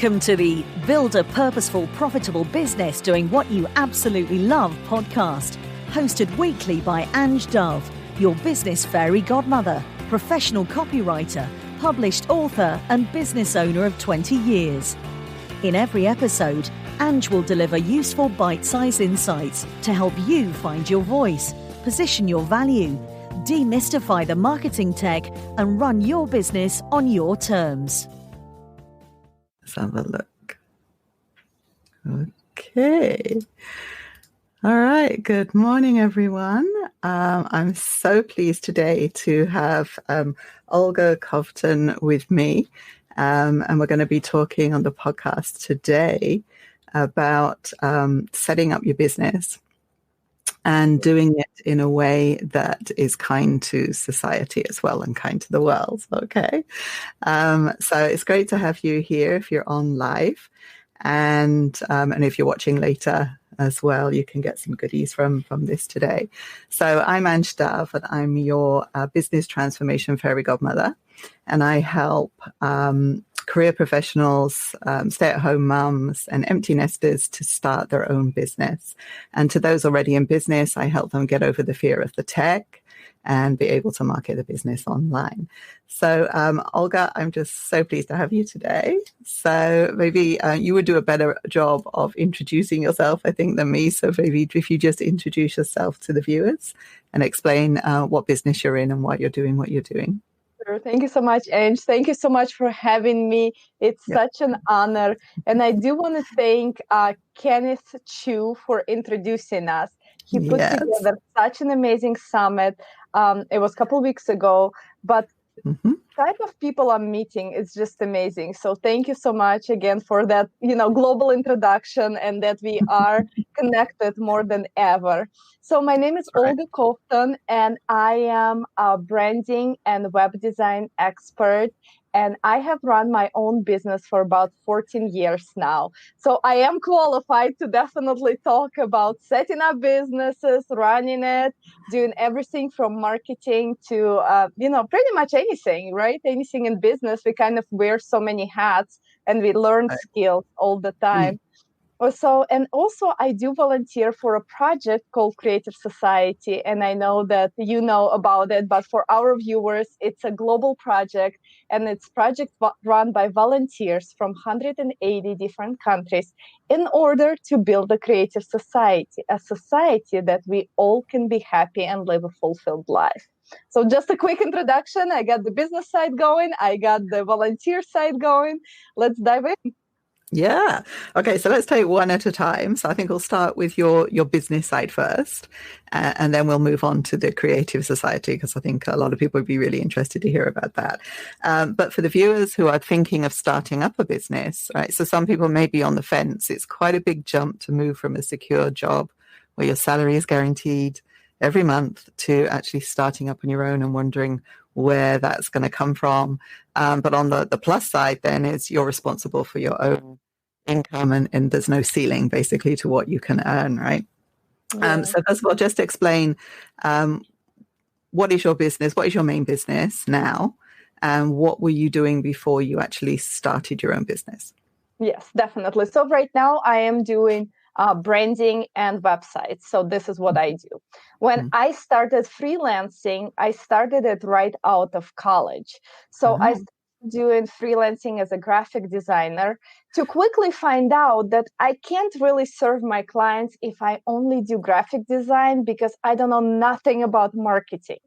Welcome to the Build a Purposeful, Profitable Business Doing What You Absolutely Love podcast, hosted weekly by Ange, your business fairy godmother, professional copywriter, published author and business owner of 20 years. In every episode, Ange will deliver useful bite-sized insights to help you find your voice, position your value, demystify the marketing tech, and run your business on your terms. Let's have a look. Okay. All right. Good morning, everyone. I'm so pleased today to have Olga Kovtun with me. And we're going to be talking on the podcast today about setting up your business and doing it in a way that is kind to society as well and kind to the world. Okay. So it's great to have you here if you're on live. And if you're watching later as well, you can get some goodies from this today. So I'm Ange Dove, and I'm your business transformation fairy godmother. And I help career professionals, stay-at-home mums, and empty nesters to start their own business. And to those already in business, I help them get over the fear of the tech and be able to market the business online. So, Olga, I'm just so pleased to have you today. So maybe you would do a better job of introducing yourself, I think, than me. So maybe if you just introduce yourself to the viewers and explain what business you're in and why you're doing what you're doing. Sure. Thank you so much, Ange. Thank you so much for having me. It's such an honor. And I do want to thank Kenneth Chu for introducing us. He put together such an amazing summit. It was a couple of weeks ago, but the type of people I'm meeting is just amazing. So thank you so much again for that, global introduction, and that we are connected more than ever. So my name is Olga Kovtun, and I am a branding and web design expert. And I have run my own business for about 14 years now. So I am qualified to definitely talk about setting up businesses, running it, doing everything from marketing to, pretty much anything, right? Anything in business. We kind of wear so many hats and we learn skills all the time. And also I do volunteer for a project called Creative Society, and I know that you know about it, but for our viewers, it's a global project, and it's project run by volunteers from 180 different countries in order to build a creative society, a society that we all can be happy and live a fulfilled life. So just a quick introduction. I got the business side going. I got the volunteer side going. Let's dive in. Yeah. Okay. So let's take one at a time. So I think we'll start with your business side first, and then we'll move on to the Creative Society, because I think a lot of people would be really interested to hear about that. But for the viewers who are thinking of starting up a business, right? So some people may be on the fence. It's quite a big jump to move from a secure job where your salary is guaranteed every month to actually starting up on your own and wondering where that's going to come from. But on the plus side then is you're responsible for your own income, and there's no ceiling basically to what you can earn, right? So first of all, just explain what is your business, what is your main business now, and what were you doing before you actually started your own business? Yes, definitely. So right now I am doing branding and websites. So this is what I do. When I started freelancing, I started it right out of college. So I started doing freelancing as a graphic designer to quickly find out that I can't really serve my clients if I only do graphic design, because I don't know nothing about marketing.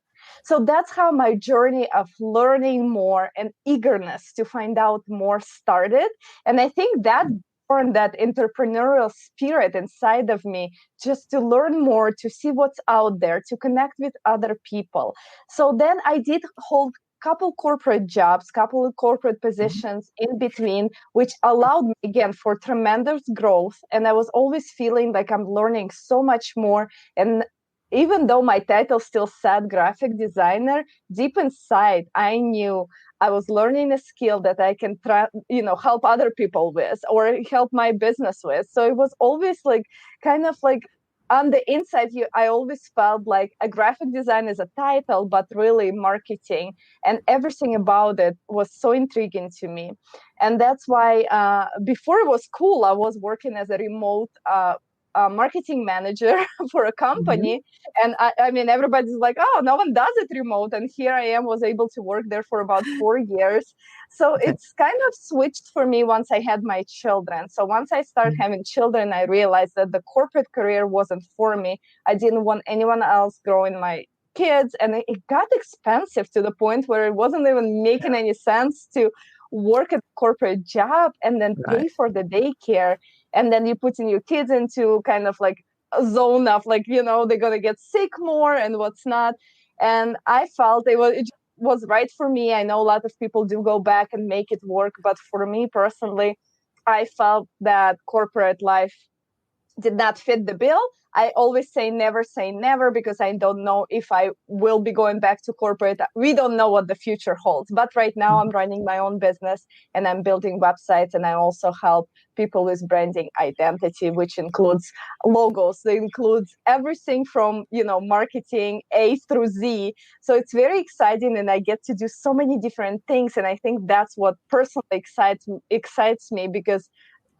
So that's how my journey of learning more and eagerness to find out more started. And I think that entrepreneurial spirit inside of me, just to learn more, to see what's out there, to connect with other people. So then I did hold couple corporate jobs, couple of corporate positions in between, which allowed me again for tremendous growth. And I was always feeling like I'm learning so much more. And even though my title still said graphic designer, deep inside, I knew I was learning a skill that I can help other people with or help my business with. So it was always like kind of like on the inside, I always felt like a graphic design is a title, but really marketing and everything about it was so intriguing to me. And that's why before it was cool, I was working as a remote marketing manager for a company. And I mean, everybody's like, oh, no one does it remote. And here I am, was able to work there for about 4 years. So it's kind of switched for me once I had my children. So once I started having children, I realized that the corporate career wasn't for me. I didn't want anyone else growing my kids. And it got expensive to the point where it wasn't even making any sense to work at a corporate job and then pay for the daycare. And then you putting your kids into kind of like a zone of like, they're going to get sick more and what's not. And I felt it was right for me. I know a lot of people do go back and make it work. But for me personally, I felt that corporate life did not fit the bill. I always say never, because I don't know if I will be going back to corporate. We don't know what the future holds. But right now I'm running my own business and I'm building websites, and I also help people with branding identity, which includes logos. It includes everything from, marketing A through Z. So it's very exciting, and I get to do so many different things. And I think that's what personally excites me, because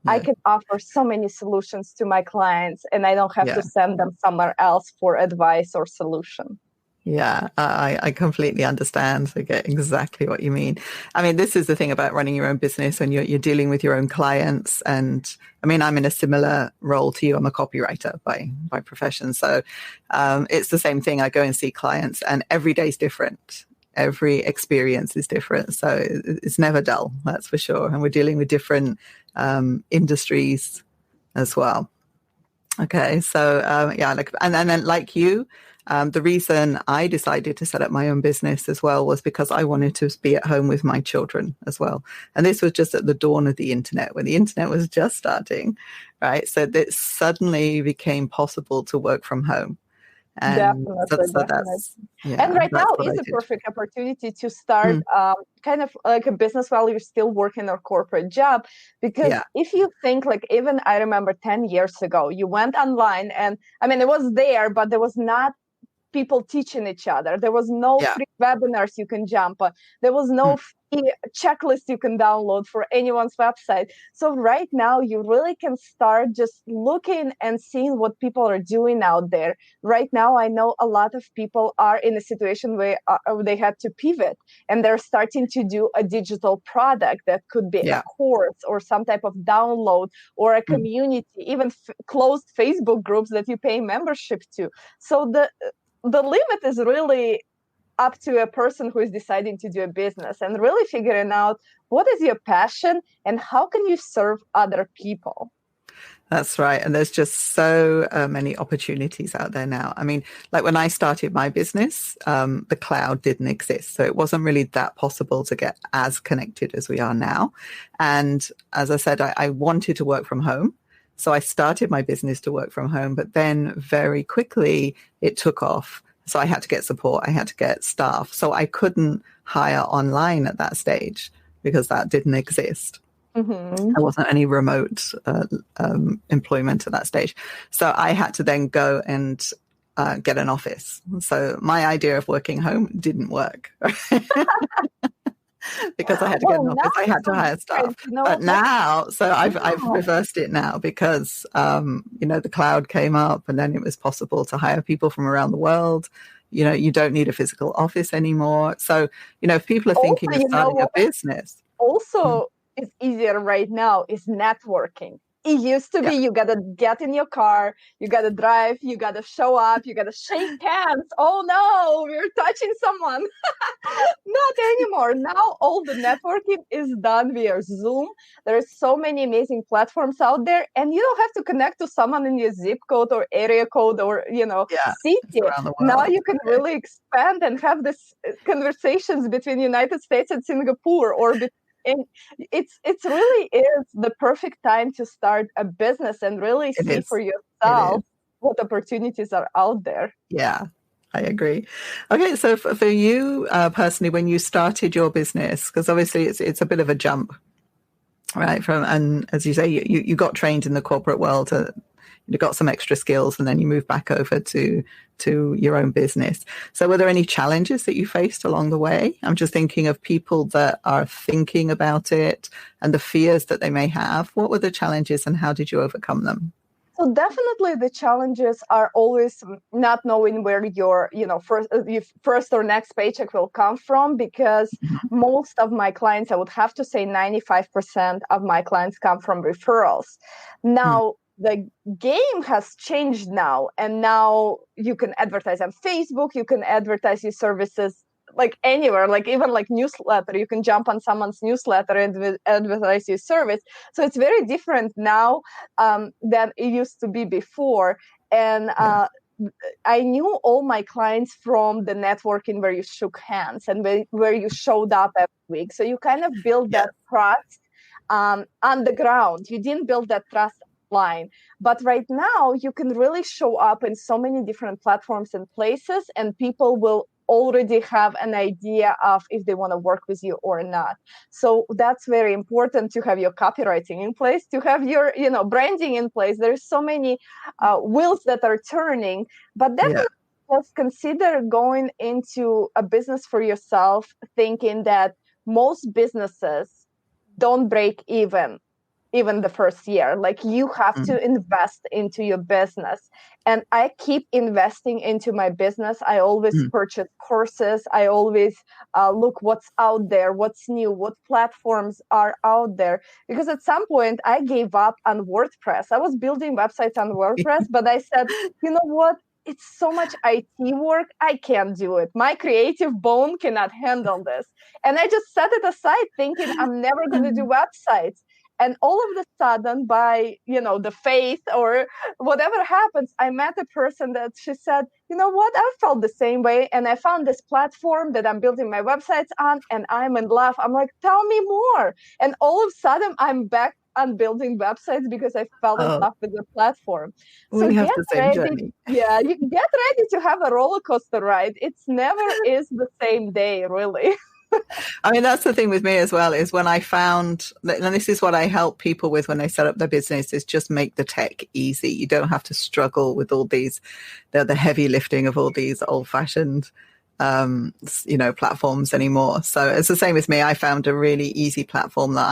I can offer so many solutions to my clients, and I don't have to send them somewhere else for advice or solution. Yeah, I completely understand. I get exactly what you mean. I mean, this is the thing about running your own business, and you're dealing with your own clients. And I mean, I'm in a similar role to you. I'm a copywriter by profession. So it's the same thing. I go and see clients, and every day is different. Every experience is different. So it's never dull, that's for sure. And we're dealing with different industries as well. Okay, so and then like you, the reason I decided to set up my own business as well was because I wanted to be at home with my children as well. And this was just at the dawn of the internet, when the internet was just starting, right? So that suddenly became possible to work from home. And definitely. And right now is a perfect opportunity to start kind of like a business while you're still working a corporate job. Because if you think, like, even I remember 10 years ago, you went online, and I mean, it was there, but there was not people teaching each other. There was no free webinars you can jump on. There was no free checklist you can download for anyone's website. So right now you really can start just looking and seeing what people are doing out there. Right now, I know a lot of people are in a situation where they had to pivot, and they're starting to do a digital product that could be a course or some type of download or a community, even closed Facebook groups that you pay membership to. So the limit is really up to a person who is deciding to do a business and really figuring out what is your passion and how can you serve other people. That's right. And there's just so many opportunities out there now. I mean, like when I started my business, the cloud didn't exist. So it wasn't really that possible to get as connected as we are now. And as I said, I wanted to work from home. So I started my business to work from home, but then very quickly it took off. So I had to get support. I had to get staff. So I couldn't hire online at that stage because that didn't exist. There wasn't any remote employment at that stage. So I had to then go and get an office. So my idea of working home didn't work. Because I had to get an office, I had to hire staff. But now, so I've reversed it now because, the cloud came up, and then it was possible to hire people from around the world. You don't need a physical office anymore. So, if people are thinking of starting a business. Also, it's easier right now is networking. It used to be you got to get in your car, you got to drive, you got to show up, you got to shake hands. Oh no, we're touching someone. Not anymore. Now all the networking is done via Zoom. There's so many amazing platforms out there, and you don't have to connect to someone in your zip code or area code or, city. Now you can really expand and have this conversations between United States and Singapore and it really is the perfect time to start a business and really see for yourself what opportunities are out there. Yeah, I agree. Okay, so for you personally, when you started your business, because obviously it's a bit of a jump, right? And as you say, you got trained in the corporate world you got some extra skills, and then you move back over to your own business. So were there any challenges that you faced along the way? I'm just thinking of people that are thinking about it and the fears that they may have. What were the challenges and how did you overcome them? So definitely the challenges are always not knowing where your, first or next paycheck will come from, because most of my clients, I would have to say 95% of my clients come from referrals. Now, the game has changed now, and now you can advertise on Facebook, you can advertise your services like anywhere, like even like newsletter, you can jump on someone's newsletter and advertise your service. So it's very different now than it used to be before. And I knew all my clients from the networking where you shook hands and where you showed up every week. So you kind of build that trust on the ground. You didn't build that trust line. But right now you can really show up in so many different platforms and places, and people will already have an idea of if they want to work with you or not. So that's very important, to have your copywriting in place, to have your branding in place. There's so many wheels that are turning, but definitely just consider going into a business for yourself thinking that most businesses don't break even the first year. Like, you have to invest into your business. And I keep investing into my business. I always purchase courses. I always look what's out there, what's new, what platforms are out there. Because at some point I gave up on WordPress. I was building websites on WordPress, but I said, you know what? It's so much IT work. I can't do it. My creative bone cannot handle this. And I just set it aside thinking I'm never going to do websites. And all of a sudden, by, the faith or whatever happens, I met a person that she said, you know what, I felt the same way. And I found this platform that I'm building my websites on, and I'm in love. I'm like, tell me more. And all of a sudden, I'm back on building websites because I fell in love with the platform. So we have the same journey. Yeah, you get ready to have a roller coaster ride. It's never is the same day, really. I mean, that's the thing with me as well, is when I found, and this is what I help people with when they set up their business, is just make the tech easy. You don't have to struggle with all these, the heavy lifting of all these old-fashioned, platforms anymore. So it's the same with me. I found a really easy platform that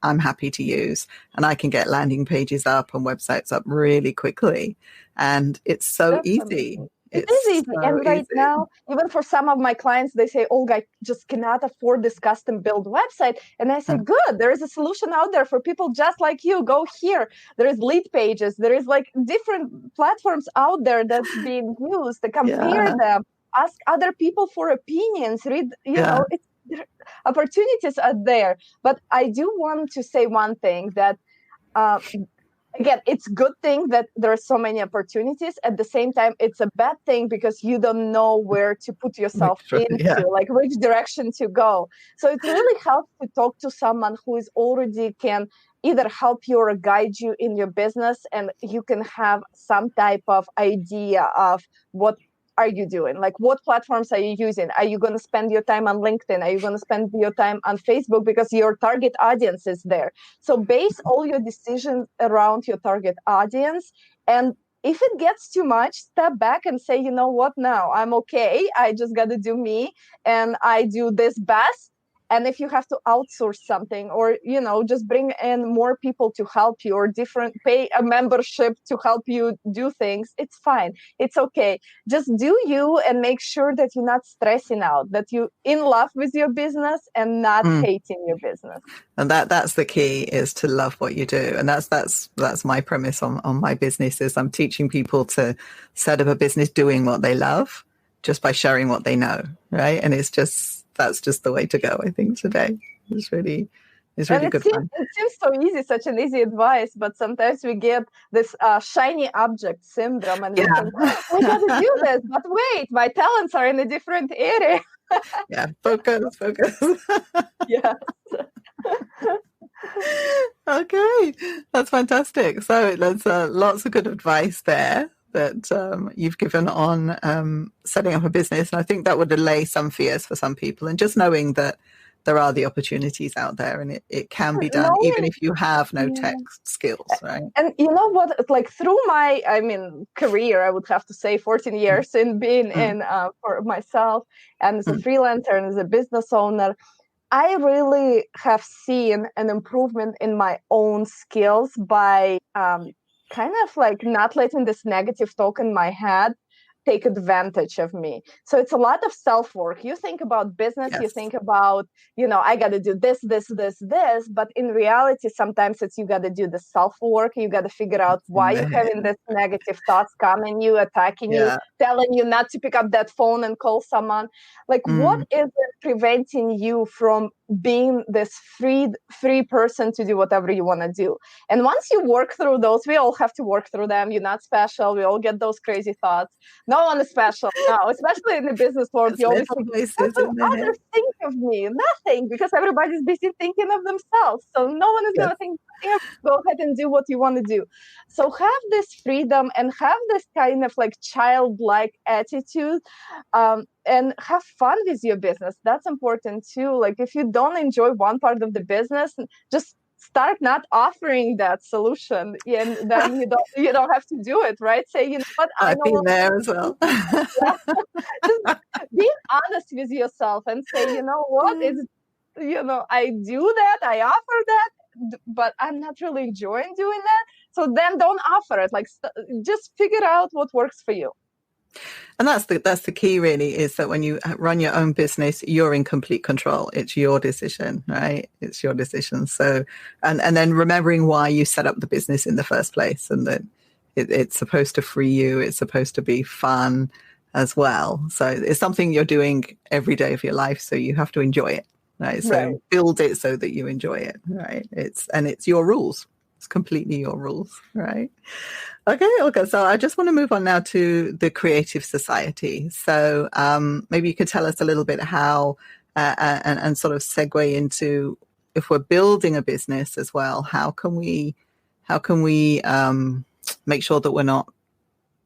I'm happy to use, and I can get landing pages up and websites up really quickly. And it's so easy. It is easy. And right now, even for some of my clients, they say, Olga, I just cannot afford this custom build website. And I say, good, there is a solution out there for people just like you. Go here. There is lead pages. There is like different platforms out there that's being used. To compare them, ask other people for opinions, read, opportunities are there. But I do want to say one thing, that again, it's a good thing that there are so many opportunities. At the same time, it's a bad thing because you don't know where to put yourself into, like which direction to go. So it really helps to talk to someone who is already can either help you or guide you in your business, and you can have some type of idea of what are you doing? Like, what platforms are you using? Are you going to spend your time on LinkedIn? Are you going to spend your time on Facebook? Because your target audience is there. So base all your decisions around your target audience. And if it gets too much, step back and say, you know what, now I'm okay. I just got to do me, and I do this best. And if you have to outsource something, or, just bring in more people to help you, or pay a membership to help you do things, it's fine. It's okay. Just do you, and make sure that you're not stressing out, that you're in love with your business and not hating your business. And that's the key, is to love what you do. And that's my premise on my business, is I'm teaching people to set up a business doing what they love, just by sharing what they know. Right. And that's just the way to go, I think, today. It's really good fun. It seems so easy, such an easy advice, but sometimes we get this shiny object syndrome, and we think, we got to do this, but wait, my talents are in a different area. Focus. Yes. Okay, that's fantastic. So there's lots of good advice there that you've given on setting up a business. And I think that would allay some fears for some people. And just knowing that there are the opportunities out there, and it can be done even if you have no tech skills, right? And you know what, like through my, career, I would have to say 14 years in being in for myself and as a freelancer and as a business owner, I really have seen an improvement in my own skills by kind of like not letting this negative talk in my head take advantage of me. So it's a lot of self-work. You think about business, you think about, I got to do this, but in reality, sometimes it's you got to do the self-work. You got to figure out why you're having this negative thoughts coming you, attacking you, telling you not to pick up that phone and call someone. Like, what is it preventing you from being this free person to do whatever you want to do? And once you work through those, we all have to work through them. You're not special. We all get those crazy thoughts. No one is special. No, especially in the business world, you always think, what do others think of me? Nothing, because everybody's busy thinking of themselves. So no one is going to think, go ahead and do what you want to do. So have this freedom and have this kind of like childlike attitude, and have fun with your business. That's important too. Like if you don't enjoy one part of the business, just start not offering that solution, and then you don't have to do it, right? Say, you know what, I've been there as well. Just being honest with yourself and say, you know what, is I do that, I offer that, but I'm not really enjoying doing that. So then don't offer it. Like just figure out what works for you. And that's the key, really, is that when you run your own business, you're in complete control. It's your decision, right? It's your decision. So, and then remembering why you set up the business in the first place, and that it's supposed to free you. It's supposed to be fun as well. So it's something you're doing every day of your life. So you have to enjoy it, right? So build it so that you enjoy it, right? It's your rules. It's completely your rules, right? Okay, Olga. So I just want to move on now to the Creative Society. So maybe you could tell us a little bit how and sort of segue into, if we're building a business as well, how can we make sure that we're not,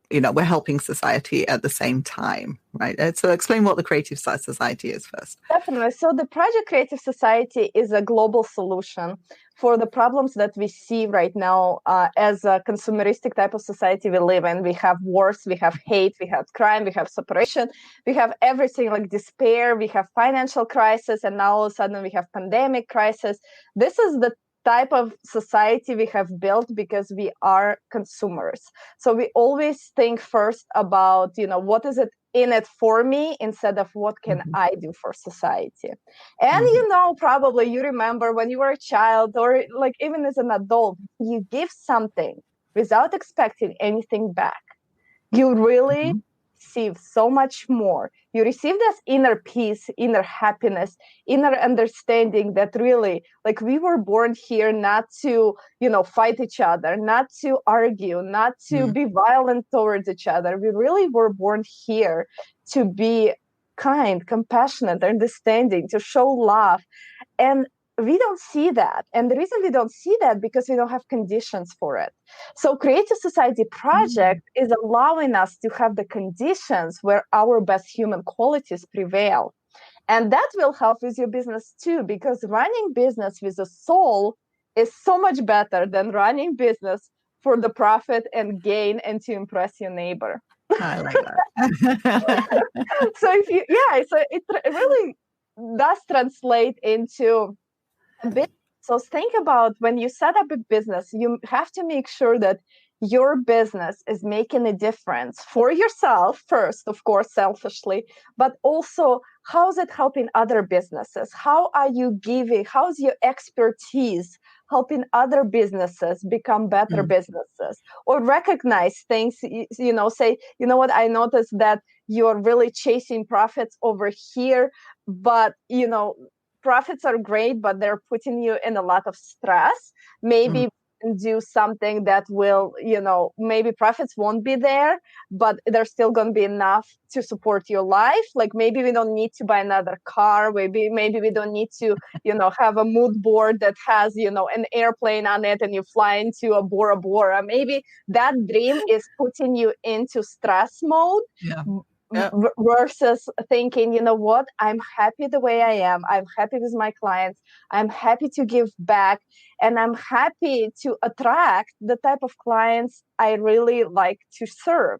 we're helping society at the same time, right? So explain what the Creative Society is first. Definitely. So the Project Creative Society is a global solution for the problems that we see right now as a consumeristic type of society we live in. We have wars, we have hate, we have crime, we have separation, we have everything like despair, we have financial crisis, and now all of a sudden we have pandemic crisis. This is the type of society we have built because we are consumers. So we always think first about, what is it in it for me instead of what can I do for society. And probably you remember when you were a child, or like even as an adult, you give something without expecting anything back. You really receive so much more. You receive this inner peace, inner happiness, inner understanding that really, like, we were born here not to, fight each other, not to argue, not to be violent towards each other. We really were born here to be kind, compassionate, understanding, to show love. And we don't see that. And the reason we don't see that because we don't have conditions for it. So Creative Society Project is allowing us to have the conditions where our best human qualities prevail. And that will help with your business too, because running business with a soul is so much better than running business for the profit and gain and to impress your neighbor. I like that. So it really does translate into a business. So think about when you set up a business, you have to make sure that your business is making a difference for yourself first, of course, selfishly, but also how is it helping other businesses? How are you giving? How's your expertise helping other businesses become better businesses, or recognize things? Say, what, I noticed that you're really chasing profits over here, but profits are great, but they're putting you in a lot of stress. Maybe do something that will, maybe profits won't be there, but there's still going to be enough to support your life. Like maybe we don't need to buy another car. Maybe we don't need to, have a mood board that has, an airplane on it and you fly into a Bora Bora. Maybe that dream is putting you into stress mode. Yeah. versus thinking, you know what, I'm happy the way I am. I'm happy with my clients. I'm happy to give back. And I'm happy to attract the type of clients I really like to serve.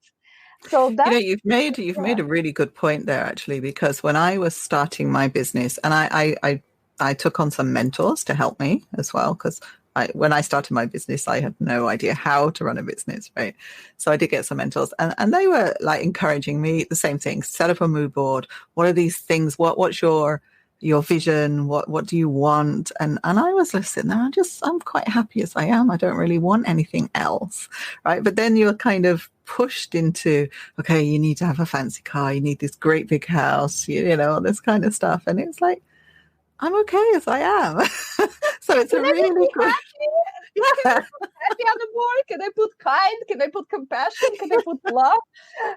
So that, you've made a really good point there, actually, because when I was starting my business, and I took on some mentors to help me as well, because when I started my business, I had no idea how to run a business, right? So I did get some mentors, and they were like encouraging me, the same thing: set up a mood board. What are these things? What's your vision? What do you want? And I was listening, and I'm quite happy as I am. I don't really want anything else, right? But then you're kind of pushed into, okay, you need to have a fancy car, you need this great big house, all this kind of stuff, and it's like, I'm okay as I am. So it's a really good. Yeah. Happy on the board. Can I put kind? Can I put compassion? Can I put love?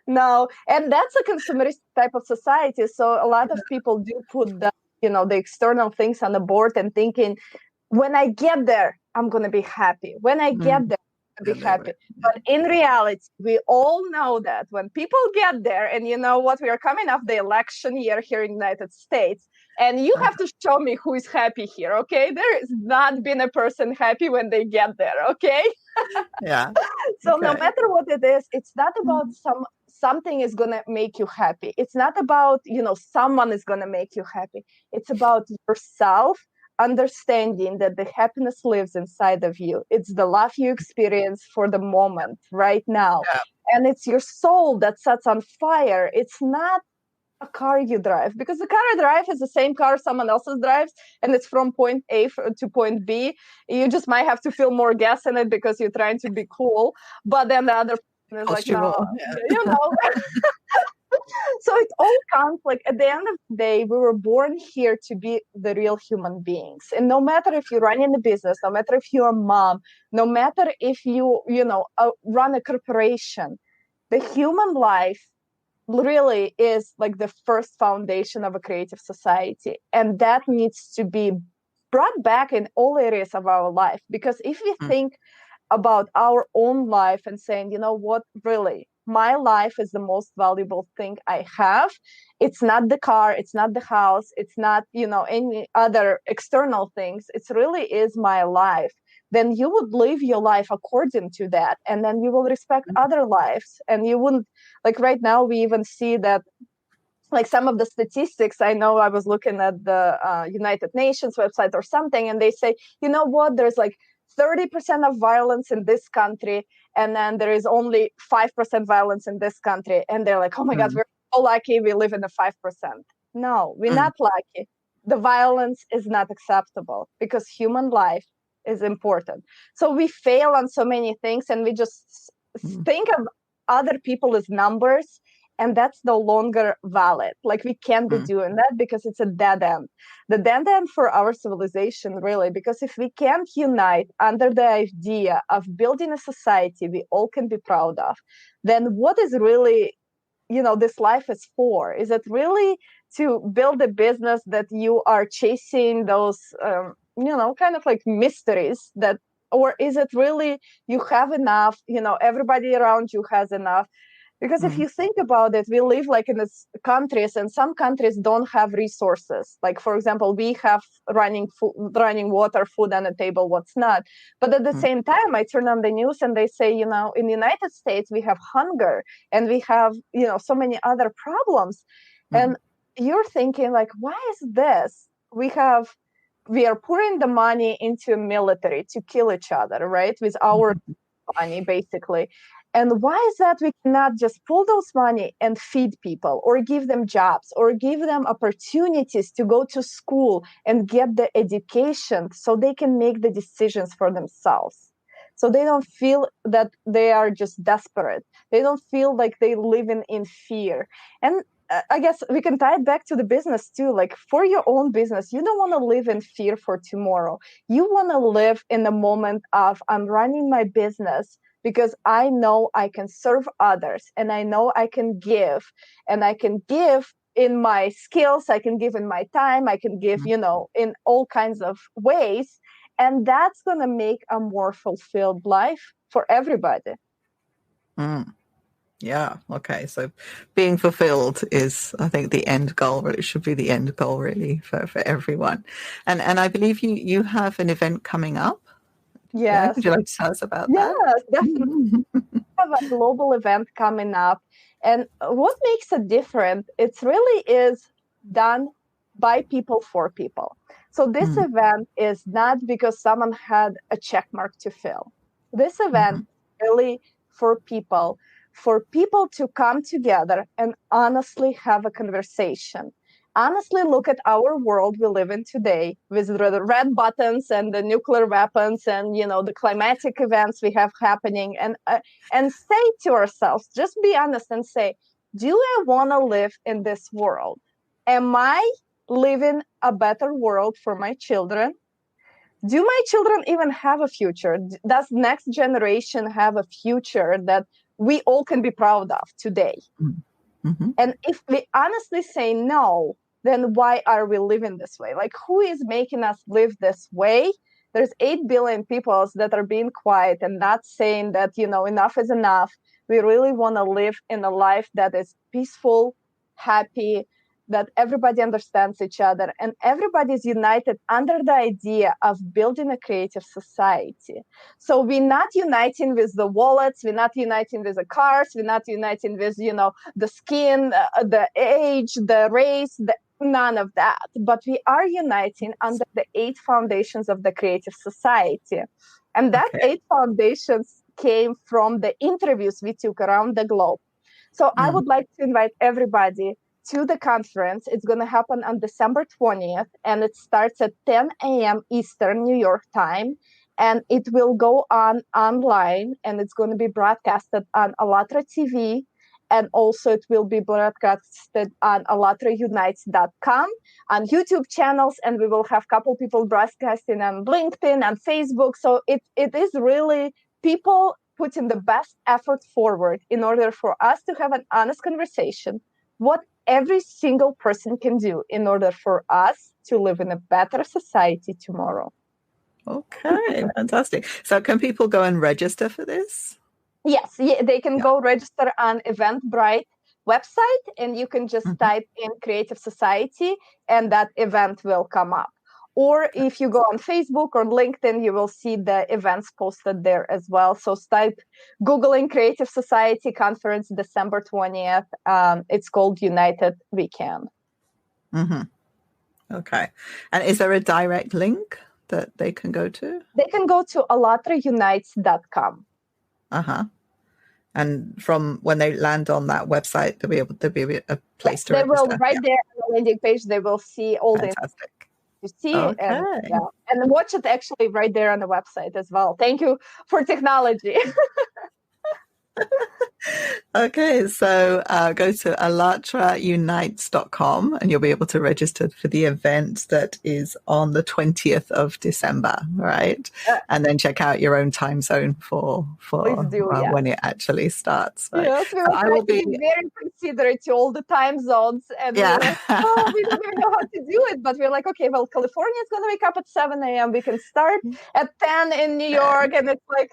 No. And that's a consumerist type of society. So a lot of people do put the external things on the board and thinking, when I get there, I'm going to be happy. When I get there, I'll be happy. But in reality, we all know that when people get there, and you know what, we are coming off the election year here in the United States, and you have to show me who is happy here, okay? There has not been a person happy when they get there, okay? Yeah. So no matter what it is, it's not about something is going to make you happy. It's not about, someone is going to make you happy. It's about yourself understanding that the happiness lives inside of you. It's the love you experience for the moment right now. Yeah. And it's your soul that sets on fire. It's not a car you drive, because the car I drive is the same car someone else's drives, and it's from point A to point B. You just might have to fill more gas in it because you're trying to be cool, but then the other person is like, no, So it all comes like at the end of the day, we were born here to be the real human beings. And no matter if you're running a business, no matter if you're a mom, no matter if you run a corporation, the human life really is like the first foundation of a creative society. And that needs to be brought back in all areas of our life. Because if we think about our own life and saying, you know what, really, my life is the most valuable thing I have. It's not the car, it's not the house, it's not, any other external things. It really is my life. Then you would live your life according to that. And then you will respect other lives. And you wouldn't, like right now, we even see that, like some of the statistics, I know I was looking at the United Nations website or something, and they say, you know what, there's like 30% of violence in this country, and then there is only 5% violence in this country. And they're like, oh my God, we're so lucky we live in the 5%. No, we're not lucky. The violence is not acceptable because human life is important. So we fail on so many things, and we just think of other people as numbers, and that's no longer valid. Like we can't be doing that because it's a dead end. The dead end for our civilization, really, because if we can't unite under the idea of building a society we all can be proud of, then what is really, this life is for? Is it really to build a business that you are chasing those, kind of like mysteries that, or is it really you have enough, everybody around you has enough? Because if you think about it, we live like in these countries, and some countries don't have resources. Like, for example, we have running water, food on the table, what's not. But at the same time, I turn on the news and they say, in the United States, we have hunger and we have, so many other problems. And you're thinking like, why is this? We are pouring the money into military to kill each other, right? With our money, basically. And why is that we cannot just pull those money and feed people or give them jobs or give them opportunities to go to school and get the education so they can make the decisions for themselves? So they don't feel that they are just desperate. They don't feel like they live in fear. And I guess we can tie it back to the business too. Like for your own business, you don't want to live in fear for tomorrow. You want to live in the moment of, I'm running my business because I know I can serve others and I know I can give, and I can give in my skills, I can give in my time, I can give, in all kinds of ways. And that's going to make a more fulfilled life for everybody. Yeah. Okay. So being fulfilled is, I think, the end goal. It should be the end goal, really, for everyone. And I believe you have an event coming up. Yeah. Yes. Would you like to tell us about that? Yes, definitely. Have a global event coming up. And what makes it different, it really is done by people for people. So this Mm, event is not because someone had a check mark to fill. This event mhm, really for people to come together and honestly have a conversation. Honestly, look at our world we live in today with the red buttons and the nuclear weapons and the climatic events we have happening, and say to ourselves, just be honest and say, do I want to live in this world? Am I living a better world for my children? Do my children even have a future? Does next generation have a future that we all can be proud of today? mm, mhm. And if we honestly say no, then why are we living this way? Like, who is making us live this way? There's 8 billion people that are being quiet and not saying that, enough is enough. We really want to live in a life that is peaceful, happy, that everybody understands each other, and everybody is united under the idea of building a creative society. So we're not uniting with the wallets, we're not uniting with the cars, we're not uniting with, the skin, the age, the race, none of that. But we are uniting under the 8 foundations of the creative society. And that Okay. 8 foundations came from the interviews we took around the globe. So I Mm, would like to invite everybody to the conference. It's going to happen on December 20th, and it starts at 10 a.m. Eastern New York time. And it will go on online, and it's going to be broadcasted on Allatra TV. And also it will be broadcasted on allatraunites.com, on YouTube channels, and we will have a couple people broadcasting on LinkedIn and Facebook. So it is really people putting the best effort forward in order for us to have an honest conversation. What every single person can do in order for us to live in a better society tomorrow. okay. Fantastic. So can people go and register for this? Yes, they can Yeah. go register on Eventbrite website, and you can just Mhm. type in Creative Society and that event will come up. Or if you go on Facebook or LinkedIn, you will see the events posted there as well. So type Googling Creative Society Conference December 20th. It's called United Weekend. Mhm. Okay. And is there a direct link that they can go to? They can go to allatraunites.com. Uh-huh. And from when they land on that website, there'll be a place to They will, register. right Yeah. there on the landing page, they will see all the Fantastic. you see Okay. and watch it actually right there on the website as well. Thank you for technology. Okay, so go to alatraunites.com and you'll be able to register for the event that is on the 20th of December, right? And then check out your own time zone for Please do, yeah. when it actually starts, right? Yes, we So will try to be very considerate to all the time zones, and yeah. we're like, oh, we don't even know how to do it, but we're like, okay, well, California is going to wake up at 7 a.m. We can start at 10 in New York, and it's like,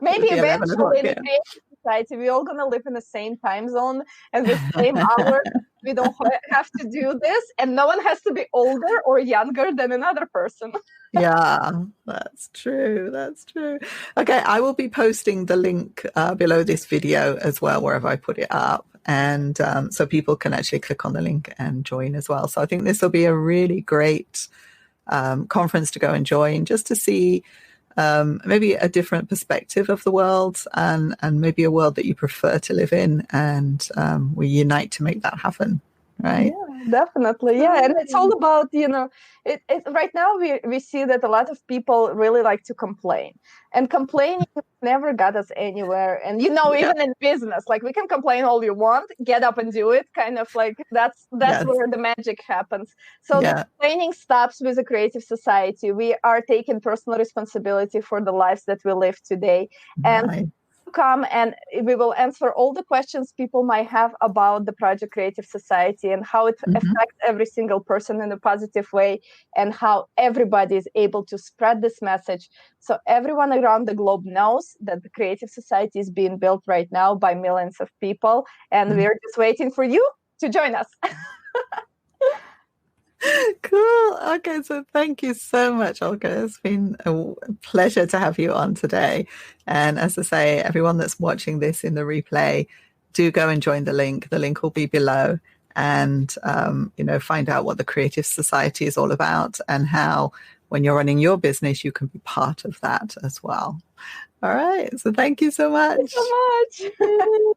maybe It'll be 11 o'clock, eventually in the yeah. creative society, we're all going to live in the same time zone and the same hour. We don't have to do this, and no one has to be older or younger than another person. Yeah, that's true. That's true. Okay, I will be posting the link below this video as well, wherever I put it up. And so people can actually click on the link and join as well. So I think this will be a really great conference to go and join, just to see maybe a different perspective of the world and maybe a world that you prefer to live in. And we unite to make that happen. Right. Yeah, definitely. Yeah. And it's all about, right now we see that a lot of people really like to complain, and complaining never got us anywhere. And, even in business, like, we can complain all you want, get up and do it. Kind of like that's Yes. where the magic happens. So the complaining stops with a creative society. We are taking personal responsibility for the lives that we live today. And Right. come and we will answer all the questions people might have about the Project Creative Society and how it affects every single person in a positive way, and how everybody is able to spread this message. So everyone around the globe knows that the Creative Society is being built right now by millions of people, and we're just waiting for you to join us. Cool. Okay, so thank you so much, Olga. It's been a pleasure to have you on today. And as I say, everyone that's watching this in the replay, do go and join the link. The link will be below, and find out what the Creative Society is all about and how, when you're running your business, you can be part of that as well. All right. So thank you so much. Thank you so much.